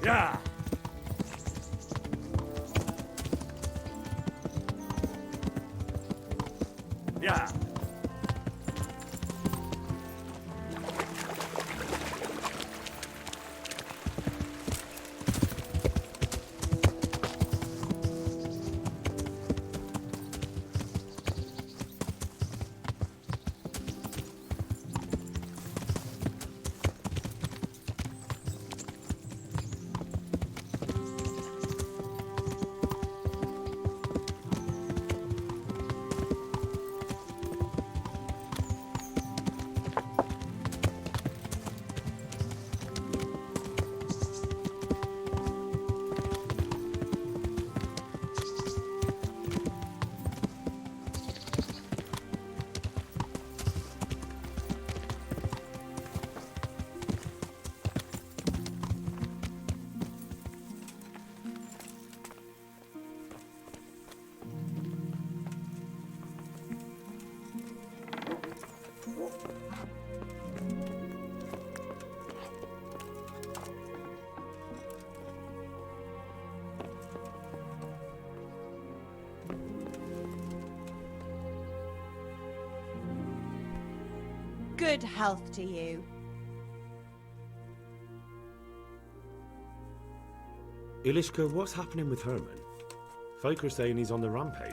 Yeah. Yeah. Good health to you. Ilishka, what's happening with Herman? Folk are saying he's on the rampage.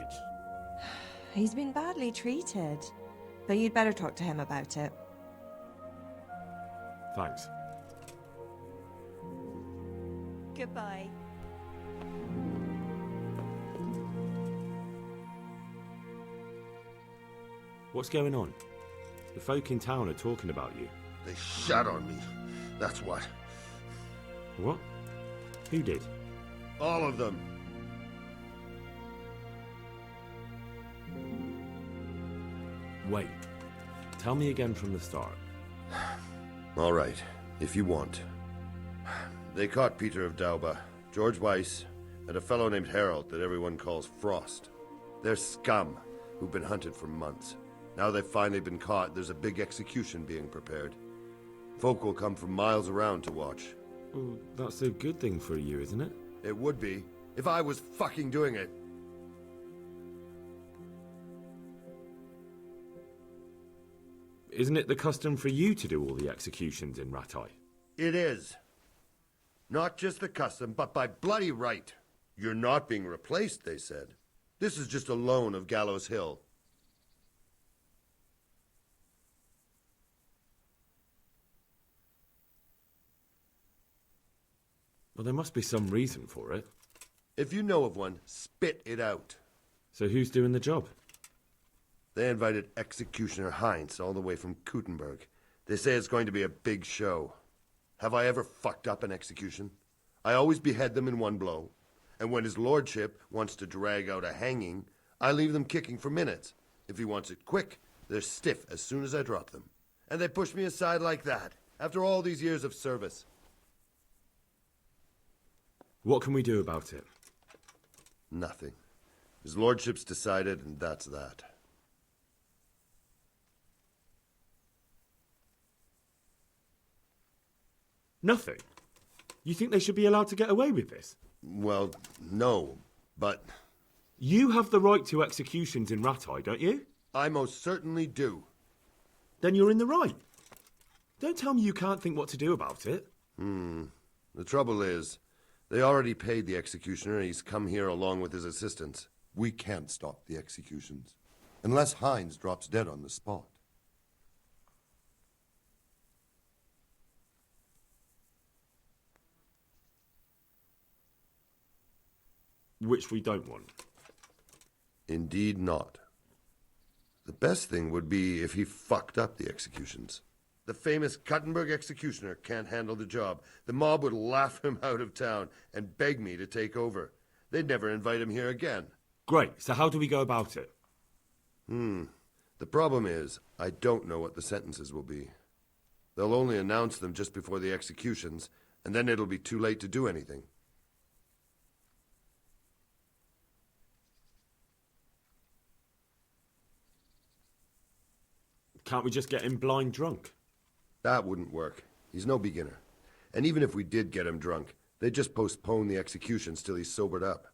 He's been badly treated, but you'd better talk to him about it. Thanks. Goodbye. What's going on? The folk in town are talking about you. They shot on me. That's what. What? Who did? All of them. Wait. Tell me again from the start. All right, if you want. They caught Peter of Dauba, George Weiss, and a fellow named Harold that everyone calls Frost. They're scum who've been hunted for months. Now they've finally been caught, there's a big execution being prepared. Folk will come from miles around to watch. Well, that's a good thing for you, isn't it? It would be, if I was fucking doing it. Isn't it the custom for you to do all the executions in Ratai? It is. Not just the custom, but by bloody right. You're not being replaced, they said. This is just a loan of Gallows Hill. Well, there must be some reason for it. If you know of one, spit it out. So who's doing the job? They invited Executioner Heinz all the way from Kuttenberg. They say it's going to be a big show. Have I ever fucked up an execution? I always behead them in one blow. And when his lordship wants to drag out a hanging, I leave them kicking for minutes. If he wants it quick, they're stiff as soon as I drop them. And they push me aside like that, after all these years of service. What can we do about it? Nothing. His lordship's decided, and that's that. Nothing? You think they should be allowed to get away with this? Well, no, but... You have the right to executions in Ratai, don't you? I most certainly do. Then you're in the right. Don't tell me you can't think what to do about it. The trouble is, they already paid the executioner and he's come here along with his assistants. We can't stop the executions, unless Heinz drops dead on the spot. Which we don't want. Indeed not. The best thing would be if he fucked up the executions. The famous Kuttenberg executioner can't handle the job. The mob would laugh him out of town and beg me to take over. They'd never invite him here again. Great, so how do we go about it? The problem is, I don't know what the sentences will be. They'll only announce them just before the executions, and then it'll be too late to do anything. Can't we just get him blind drunk? That wouldn't work. He's no beginner. And even if we did get him drunk, They just postpone the executions till he's sobered up.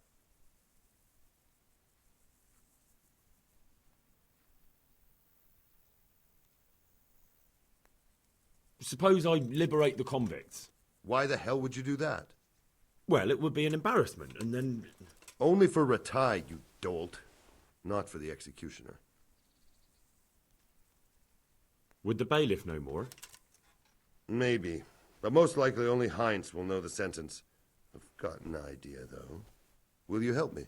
Suppose I liberate the convicts. Why the hell would you do that? Well, it would be an embarrassment, and then... Only for Ratai, you dolt. Not for the executioner. Would the bailiff know more? Maybe. But most likely only Heinz will know the sentence. I've got an idea, though. Will you help me?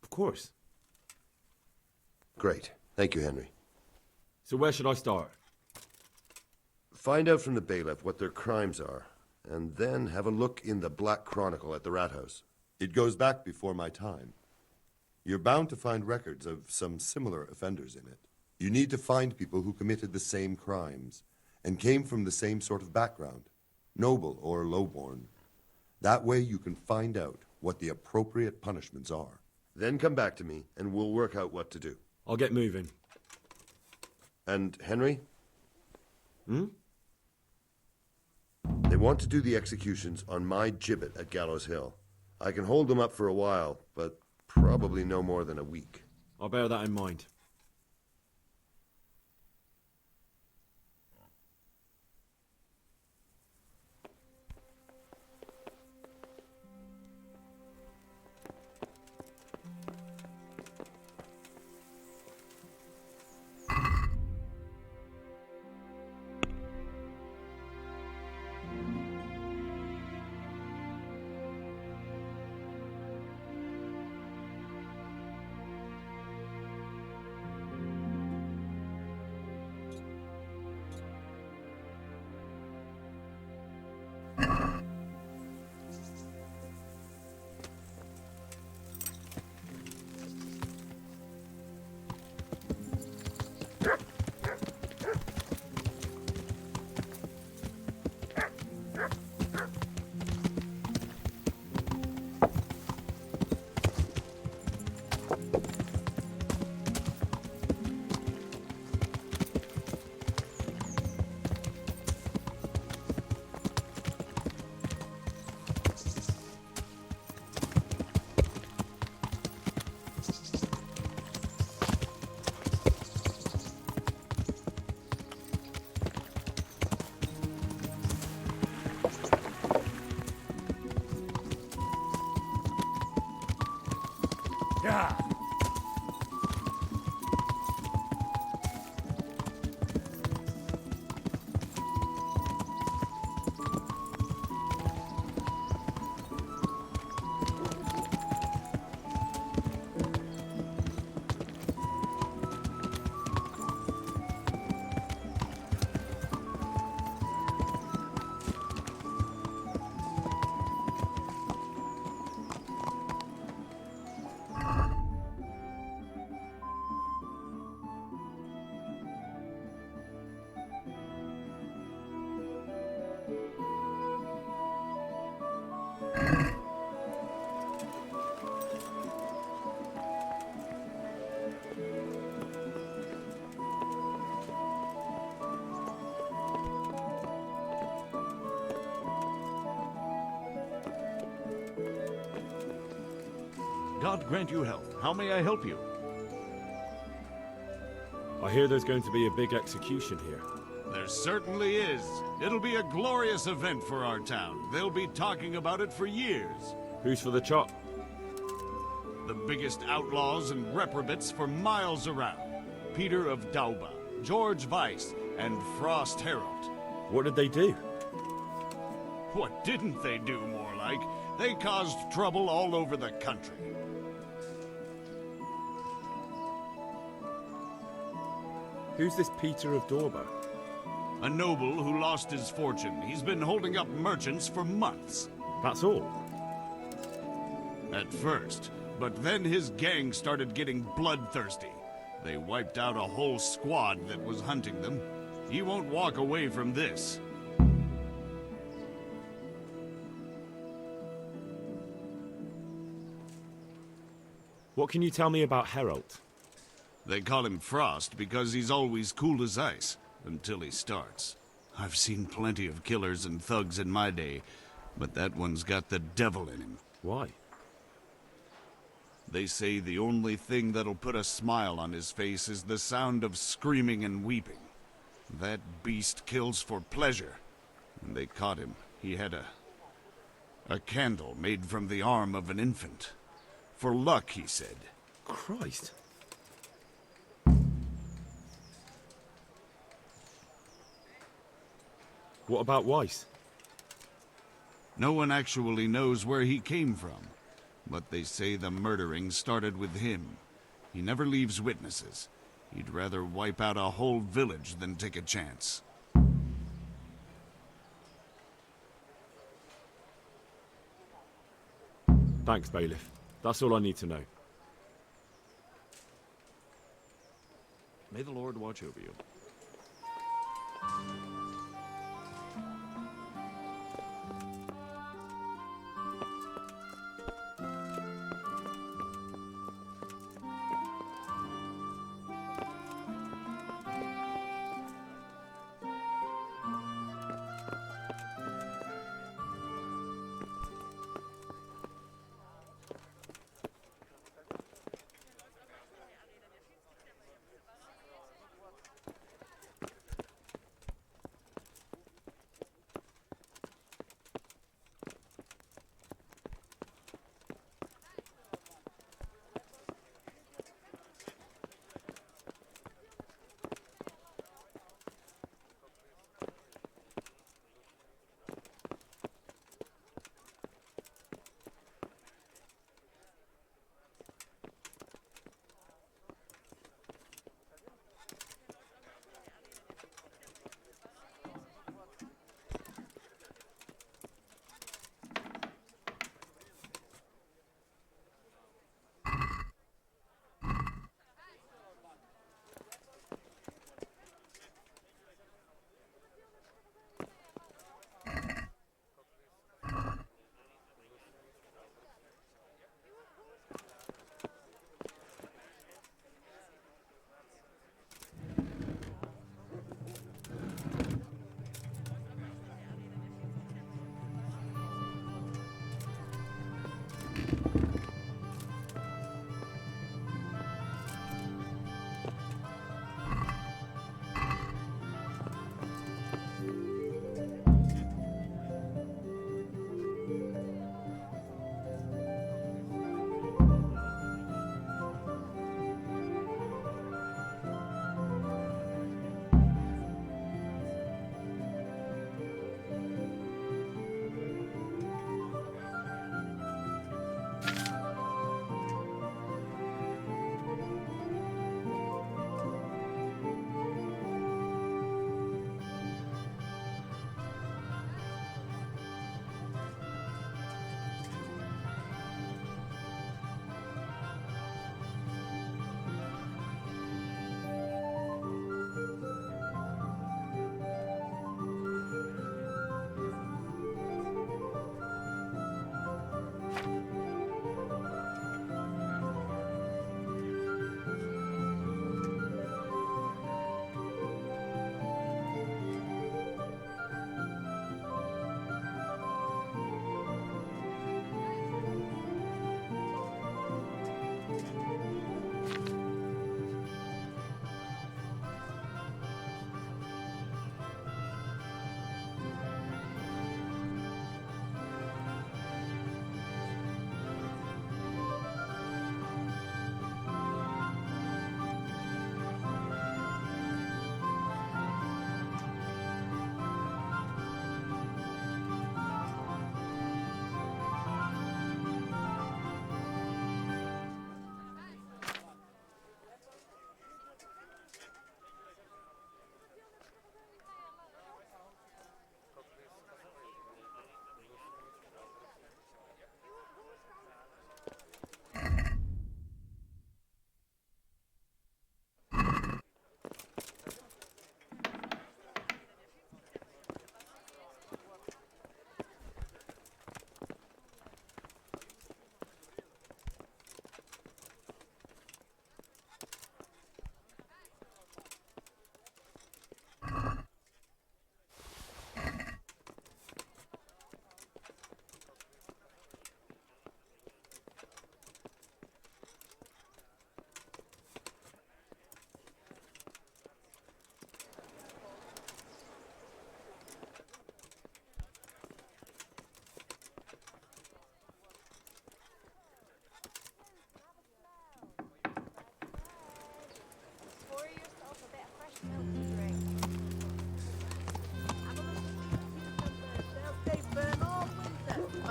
Of course. Great. Thank you, Henry. So where should I start? Find out from the bailiff what their crimes are, and then have a look in the Black Chronicle at the Rat House. It goes back before my time. You're bound to find records of some similar offenders in it. You need to find people who committed the same crimes and came from the same sort of background, noble or lowborn. That way you can find out what the appropriate punishments are. Then come back to me, and we'll work out what to do. I'll get moving. And Henry? Hmm? They want to do the executions on my gibbet at Gallows Hill. I can hold them up for a while, but probably no more than a week. I'll bear that in mind. Yeah. God grant you health. How may I help you? I hear there's going to be a big execution here. There certainly is. It'll be a glorious event for our town. They'll be talking about it for years. Who's for the chop? The biggest outlaws and reprobates for miles around. Peter of Dauba, George Weiss, and Frost Herald. What did they do? What didn't they do, more like? They caused trouble all over the country. Who's this Peter of Dorba? A noble who lost his fortune. He's been holding up merchants for months. That's all? At first. But then his gang started getting bloodthirsty. They wiped out a whole squad that was hunting them. He won't walk away from this. What can you tell me about Herald? They call him Frost because he's always cool as ice, until he starts. I've seen plenty of killers and thugs in my day, but that one's got the devil in him. Why? They say the only thing that'll put a smile on his face is the sound of screaming and weeping. That beast kills for pleasure. When they caught him, he had a candle made from the arm of an infant. For luck, he said. Christ. What about Weiss? No one actually knows where he came from, but they say the murdering started with him. He never leaves witnesses. He'd rather wipe out a whole village than take a chance. Thanks, Bailiff. That's all I need to know. May the Lord watch over you.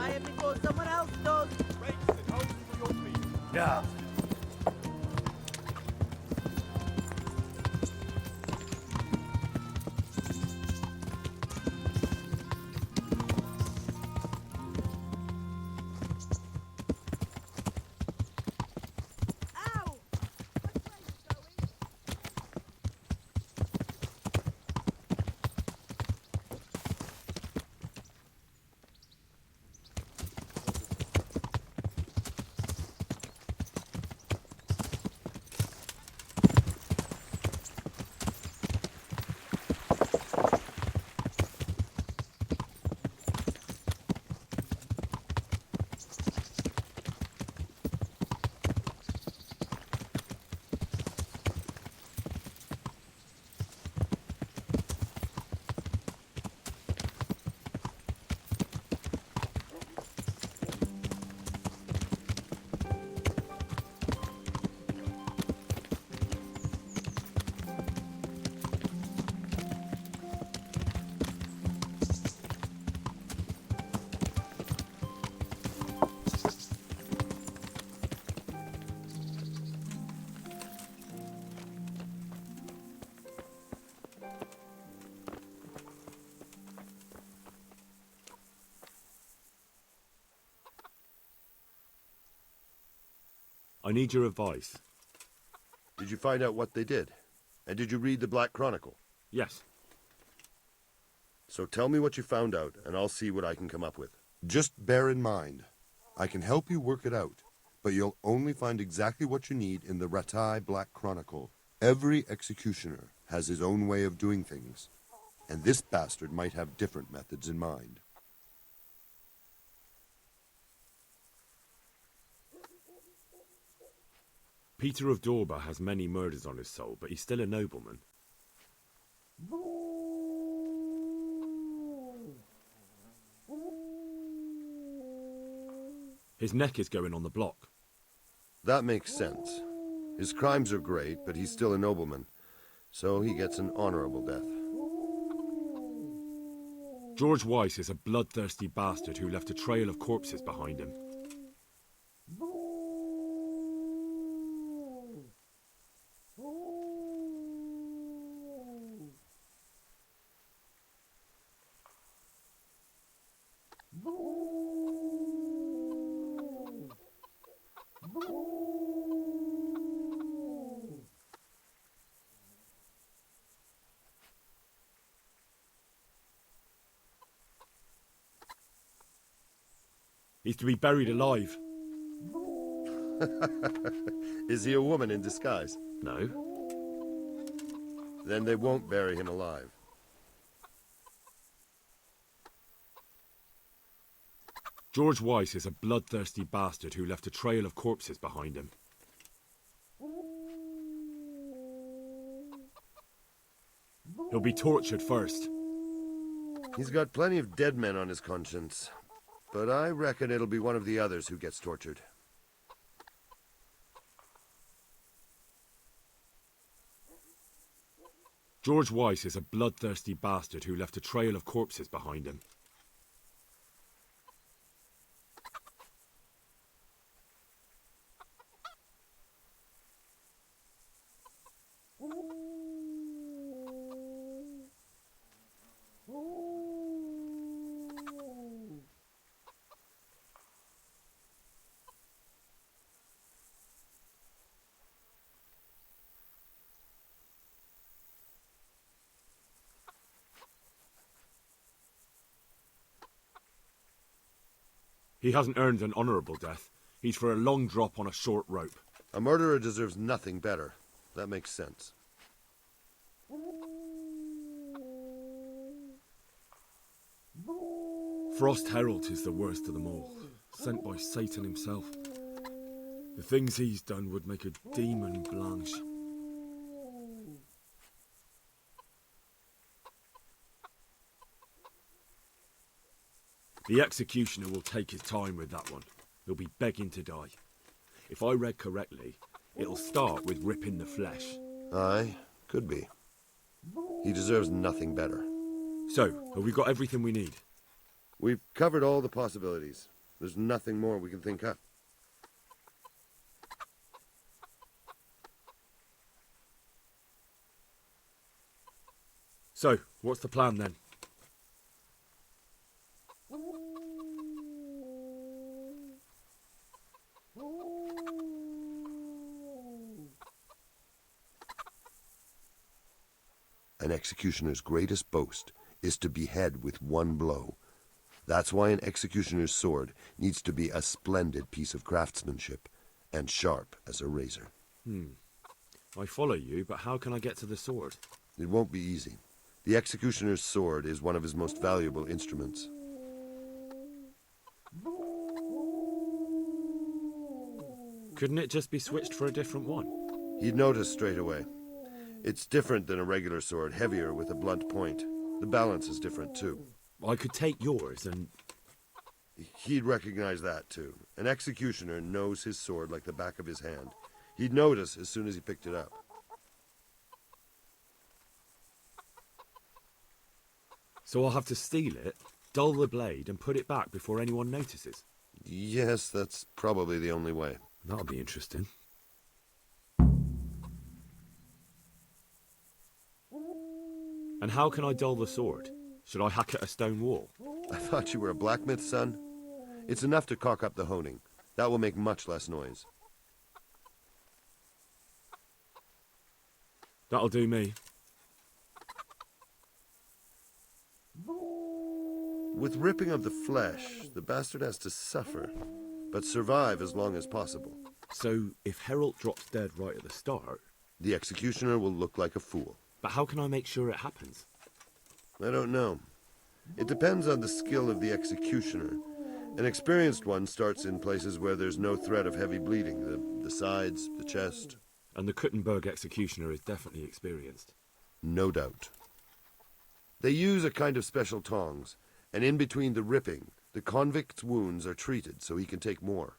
Try it before someone else does. Yeah. Ow! Which way you going? I need your advice. Did you find out what they did? And did you read the Black Chronicle? Yes. So tell me what you found out, and I'll see what I can come up with. Just bear in mind, I can help you work it out, but you'll only find exactly what you need in the Ratai Black Chronicle. Every executioner has his own way of doing things, and this bastard might have different methods in mind. Peter of Dorba has many murders on his soul, but he's still a nobleman. His neck is going on the block. That makes sense. His crimes are great, but he's still a nobleman, so he gets an honorable death. George Weiss is a bloodthirsty bastard who left a trail of corpses behind him. He's to be buried alive. Is he a woman in disguise? No. Then they won't bury him alive. George Weiss is a bloodthirsty bastard who left a trail of corpses behind him. He'll be tortured first. He's got plenty of dead men on his conscience, but I reckon it'll be one of the others who gets tortured. George Weiss is a bloodthirsty bastard who left a trail of corpses behind him. He hasn't earned an honourable death. He's for a long drop on a short rope. A murderer deserves nothing better. That makes sense. Frost Herald is the worst of them all, sent by Satan himself. The things he's done would make a demon blanch. The executioner will take his time with that one. He'll be begging to die. If I read correctly, it'll start with ripping the flesh. Aye, could be. He deserves nothing better. So, have we got everything we need? We've covered all the possibilities. There's nothing more we can think of. So, what's the plan then? An executioner's greatest boast is to behead with one blow. That's why an executioner's sword needs to be a splendid piece of craftsmanship and sharp as a razor. I follow you, but how can I get to the sword? It won't be easy. The executioner's sword is one of his most valuable instruments. Couldn't it just be switched for a different one? He'd notice straight away. It's different than a regular sword, heavier with a blunt point. The balance is different too. I could take yours and... He'd recognize that too. An executioner knows his sword like the back of his hand. He'd notice as soon as he picked it up. So I'll have to steal it, dull the blade, and put it back before anyone notices. Yes, that's probably the only way. That'll be interesting. And how can I dull the sword? Should I hack at a stone wall? I thought you were a blacksmith, son. It's enough to cock up the honing. That will make much less noise. That'll do me. With ripping of the flesh, the bastard has to suffer, but survive as long as possible. So, if Herald drops dead right at the start... The executioner will look like a fool. But how can I make sure it happens? I don't know. It depends on the skill of the executioner. An experienced one starts in places where there's no threat of heavy bleeding, the sides, the chest. And the Kuttenberg executioner is definitely experienced. No doubt. They use a kind of special tongs, and in between the ripping, the convict's wounds are treated so he can take more.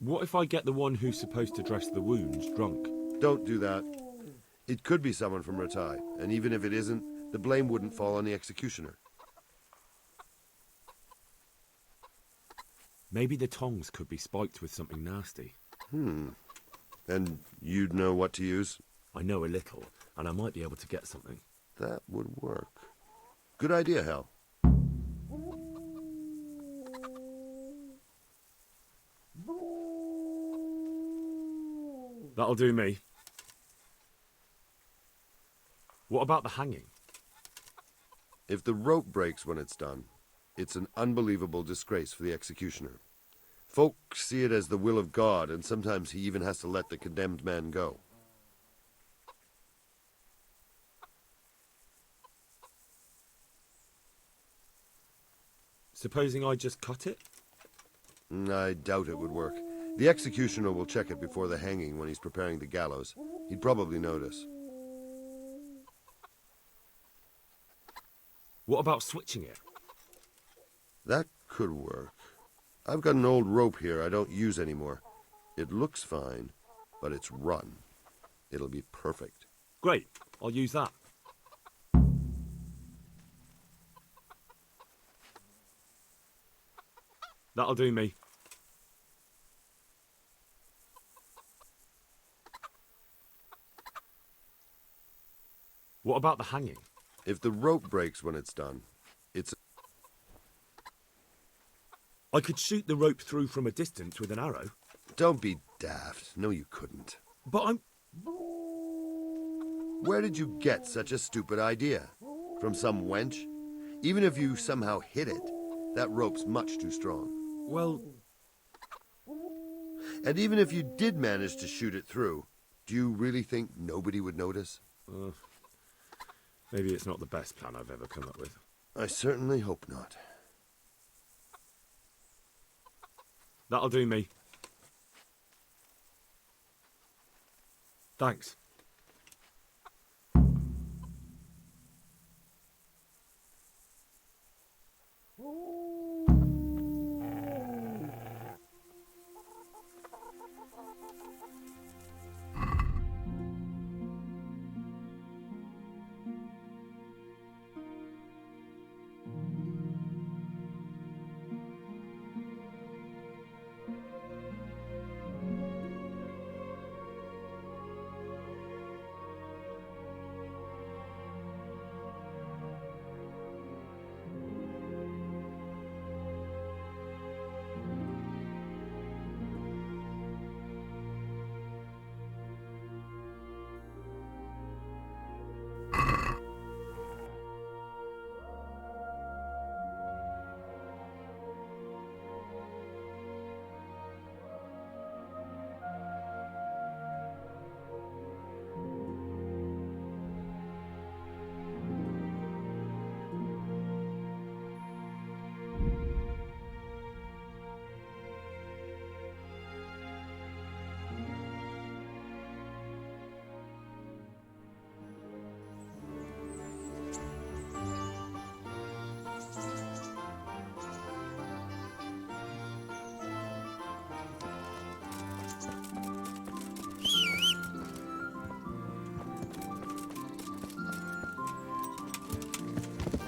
What if I get the one who's supposed to dress the wounds drunk? Don't do that. It could be someone from Ratai, and even if it isn't, the blame wouldn't fall on the executioner. Maybe the tongs could be spiked with something nasty. And you'd know what to use? I know a little, and I might be able to get something. That would work. Good idea, Hal. That'll do me. What about the hanging? If the rope breaks when it's done, it's an unbelievable disgrace for the executioner. Folk see it as the will of God, and sometimes he even has to let the condemned man go. Supposing I just cut it? I doubt it would work. The executioner will check it before the hanging when he's preparing the gallows. He'd probably notice. What about switching it? That could work. I've got an old rope here I don't use anymore. It looks fine, but it's run. It'll be perfect. Great, I'll use that. That'll do me. What about the hanging? If the rope breaks when it's done, it's... I could shoot the rope through from a distance with an arrow. Don't be daft. No, you couldn't. But I'm... Where did you get such a stupid idea? From some wench? Even if you somehow hit it, that rope's much too strong. Well... And even if you did manage to shoot it through, do you really think nobody would notice? Maybe it's not the best plan I've ever come up with. I certainly hope not. That'll do me. Thanks.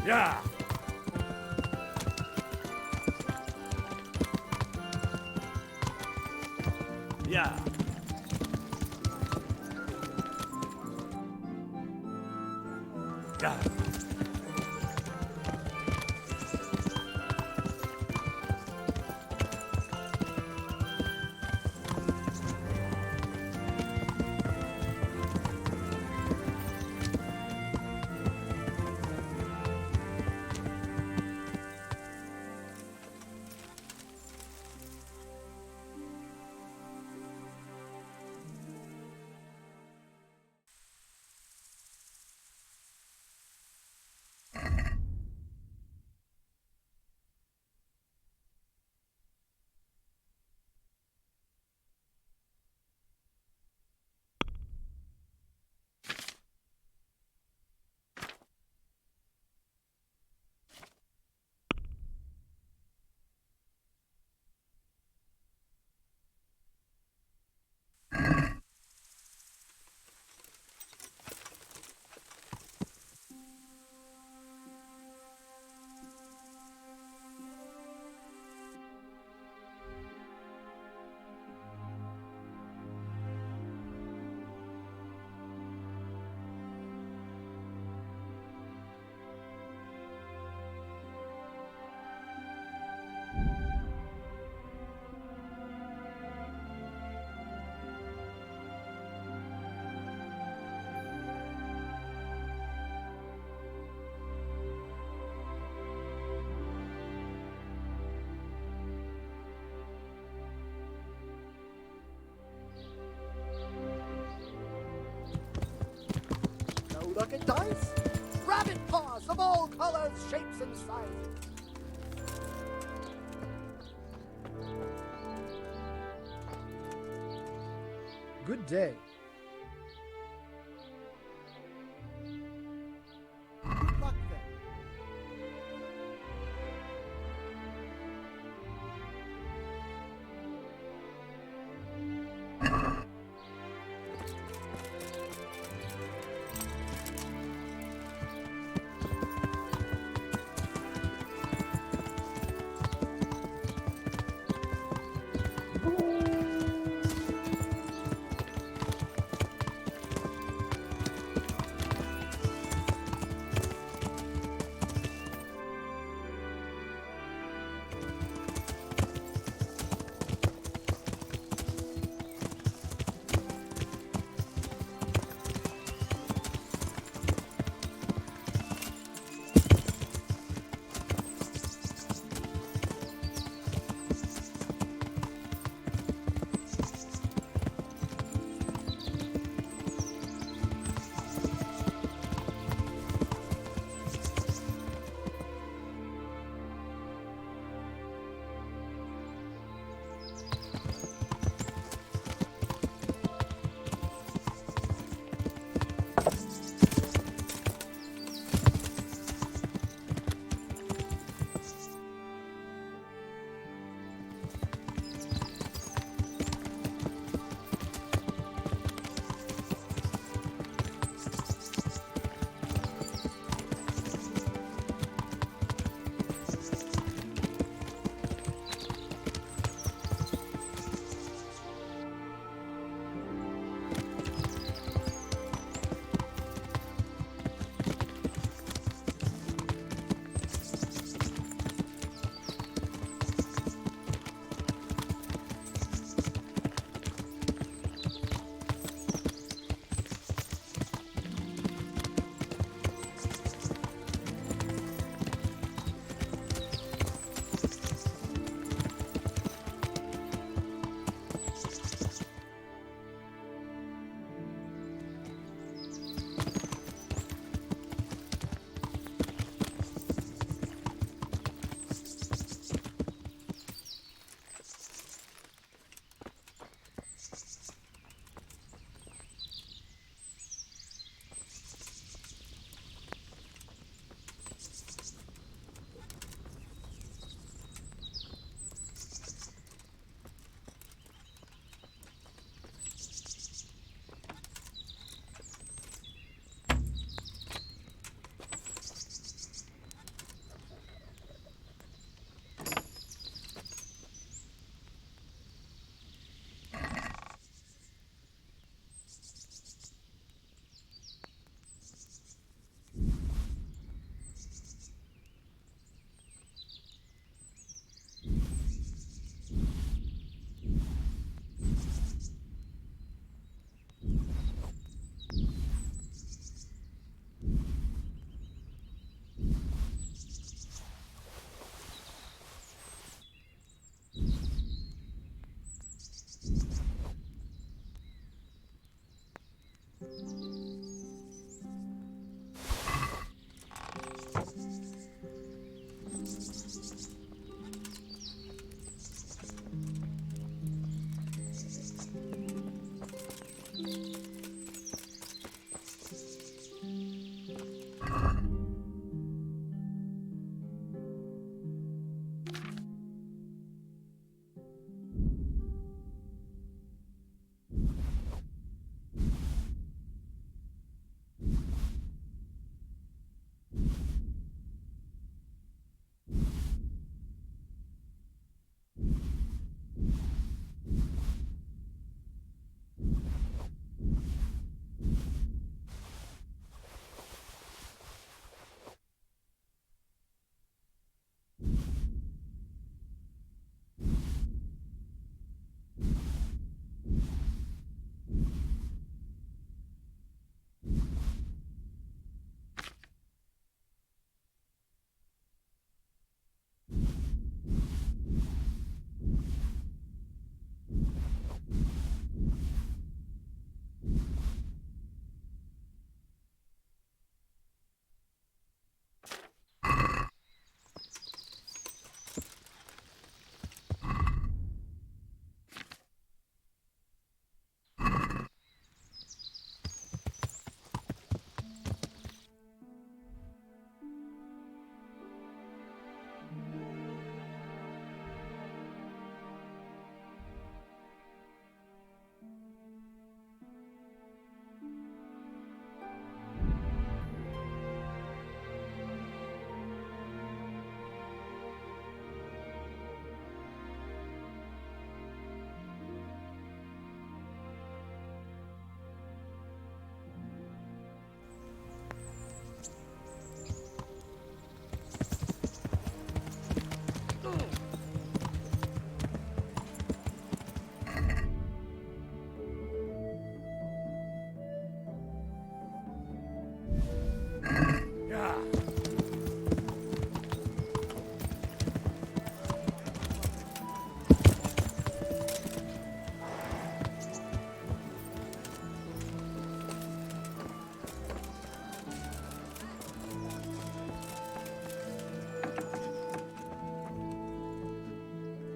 Yeah. Yeah. Yeah. No looking dice. Rabbit paws of all colors, shapes, and sizes. Good day. Good luck then.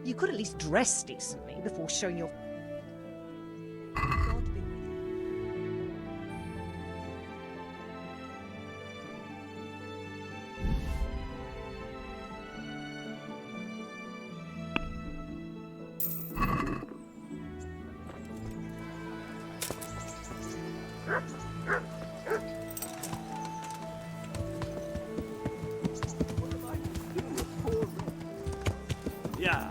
You could at least dress decently before showing your... God be with you. Yeah.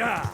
Yeah.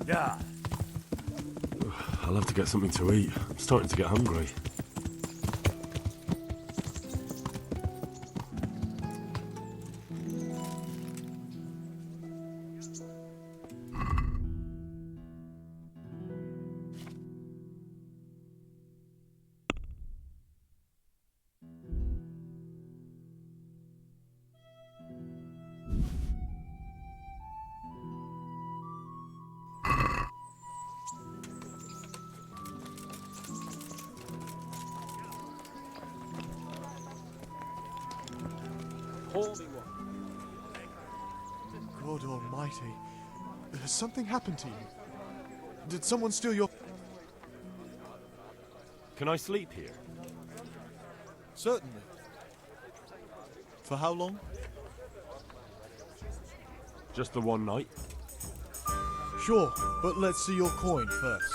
Yeah. I'll have to get something to eat. I'm starting to get hungry. God almighty. Has something happened to you? Did someone steal your... Can I sleep here? Certainly. For how long? Just the one night? Sure, but let's see your coin first.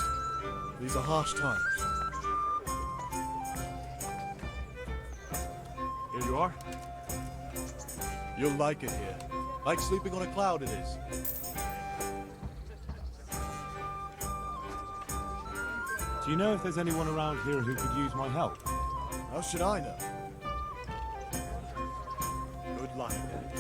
These are harsh times. Here you are. You'll like it here. Like sleeping on a cloud it is. Do you know if there's anyone around here who could use my help? How should I know? Good luck then.